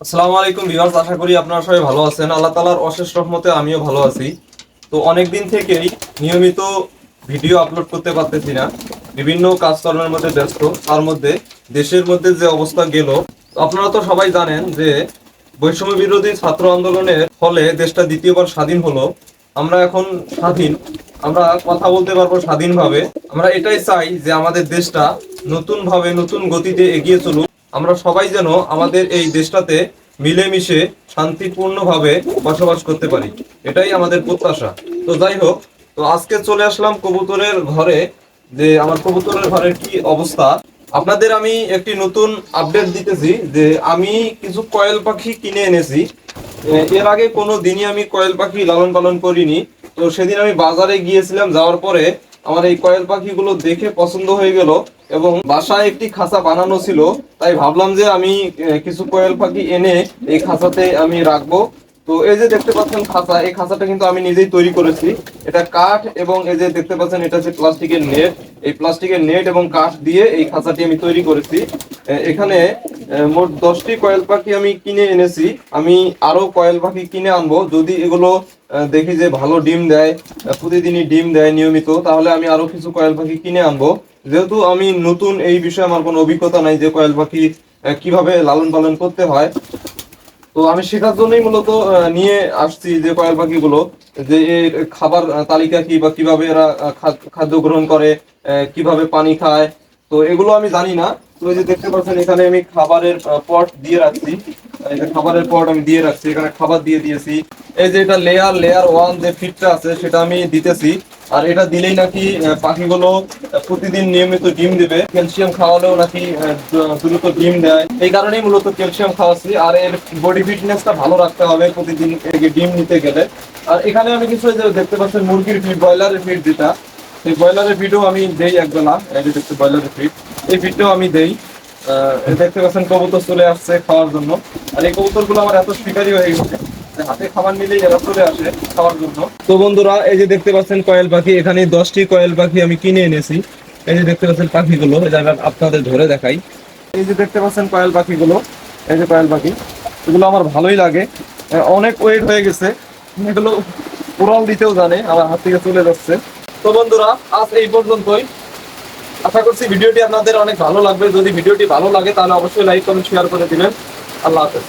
আসসালামু আলাইকুম ভিউয়ার্স, আশা করি আপনারা সবাই ভালো আছেন। আল্লাহ তাআলার অশেষ রহমতে আমিও ভালো আছি। তো অনেক দিন থেকেই নিয়মিত ভিডিও আপলোড করতে পারতেছি না, বিভিন্ন কাজকর্মের মধ্যে ব্যস্ত। তার মধ্যে দেশের মধ্যে যে অবস্থা গেল, তো আপনারা তো সবাই জানেন যে বৈষম্য বিরোধী ছাত্র আন্দোলনের ফলে দেশটা দ্বিতীয়বার স্বাধীন হলো। আমরা এখন স্বাধীন, আমরা কথা বলতে পারবো স্বাধীনভাবে। আমরা এটাই চাই যে আমাদের দেশটা নতুন ভাবে নতুন গতিতে এগিয়ে চলুক। আমরা সবাই যেন আমাদের এই দেশটাতে মিলেমিশে শান্তিপূর্ণভাবে বসবাস করতে পারি, এটাই আমাদের প্রত্যাশা। তো যাই হোক, তো আজকে চলে আসলাম কবুতরের ঘরে, যে আমার কবুতরের ঘরের কি অবস্থা। আপনাদের আমি একটি নতুন আপডেট দিতেছি যে আমি কিছু কয়েল পাখি কিনে এনেছি। এর আগে কোনো দিনই আমি কয়েল পাখি লালন পালন করিনি। তো সেদিন আমি বাজারে গিয়েছিলাম, যাওয়ার পরে আমার এই কয়েল পাখিগুলো দেখে পছন্দ হয়ে গেল এবং বাসায় একটি খাঁচা বানানো ছিল। তাই ভাবলাম যে আমি কিছু কোয়েল পাখি এনে এই খাঁচাতে আমি রাখবো। তো এই যে দেখতে পাচ্ছেন খাঁচা, এই খাঁচাটা কিন্তু আমি নিজেই তৈরি করেছি। এটা কাঠ এবং এই যে দেখতে পাচ্ছেন এটা হচ্ছে প্লাস্টিকের নেট। এই প্লাস্টিকের নেট এবং কাঠ দিয়ে এই খাঁচাটি আমি তৈরি করেছি। এখানে মোট 10টি কয়েল পাখি আমি কিনে এনেছি। আমি আরো কয়েল পাখি কিনে আনবো, যদি এগুলো দেখি যে ভালো ডিম দেয়, প্রতিদিনই ডিম দেয় নিয়মিত, তাহলে আমি আরো কিছু কয়েল পাখি কিনে আনবো। যেহেতু আমি নতুন, এই বিষয়ে আমার কোনো অভিজ্ঞতা নাই যে কয়েল পাখি কিভাবে লালন পালন করতে হয়। তো আমি শেখার জন্যই মূলত নিয়ে আসছি যে কয়েল পাখিগুলো, যে এর খাবার তালিকা কি, বা কিভাবে এরা খাদ্য গ্রহণ করে, কিভাবে পানি খায়, তো এগুলো আমি জানি না। তো এই যে দেখতে পাচ্ছেন এখানে আমি খাবারের পট দিয়ে রাখছি। এই যে খাবারের পট আমি দিয়ে রাখছি, এখানে খাবার দিয়ে দিয়েছি। এই যে এটা লেয়ার লেয়ার ওয়ান যে ফিডটা আছে সেটা আমি দিতেছি। আর এটা দিলেই নাকি পাখিগুলো প্রতিদিন নিয়মিত ডিম দেবে। ক্যালসিয়াম খাওয়ালেও নাকি দ্রুত ডিম দেয়, এই কারণেই মূলত ক্যালসিয়াম খাওয়াচ্ছি। আর এর বডি ফিটনেসটা ভালো রাখতে হবে প্রতিদিন ডিম নিতে গেলে। আর এখানে আমি কিছু যে দেখতে পাচ্ছেন মুরগির ফিড, ব্রয়লারের ফিড যেটা, সেই ব্রয়লারের ফিডও আমি দেই একবেলা। এই যে দেখতে ব্রয়লারের ফিড, এই ফিডটাও আমি দেই। দেখতে পাচ্ছেন কবুতর চলে আসছে খাওয়ার জন্য। আর এই কবুতরগুলো আমার এত শিকারী হয়ে গেছে, হাতে খাবার নিলেই এরা চলে আসে খাওয়ার জন্য। তো বন্ধুরা, এই যে দেখতে পাচ্ছেন কয়েল পাখি, এখানে 10টি কয়েল পাখি আমি কিনে এনেছি। এই যে দেখতে পাচ্ছেন পাখিগুলো, এই যে আপনাদের ধরে দেখাই। এই যে দেখতে পাচ্ছেন কয়েল পাখিগুলো, এই যে কয়েল পাখি, এগুলো আমার ভালোই লাগে। অনেক ওয়েট হয়ে গেছে, এগুলো উড়াল দিতেও জানে, আমার হাত থেকে চলে যাচ্ছে। তো বন্ধুরা, আজ এই পর্যন্তই। আশা করছি ভিডিওটি আপনাদের অনেক ভালো লাগবে। যদি ভিডিওটি ভালো লাগে তাহলে অবশ্যই লাইক কমেন্ট শেয়ার করে দিবেন। আল্লাহ হাফেজ।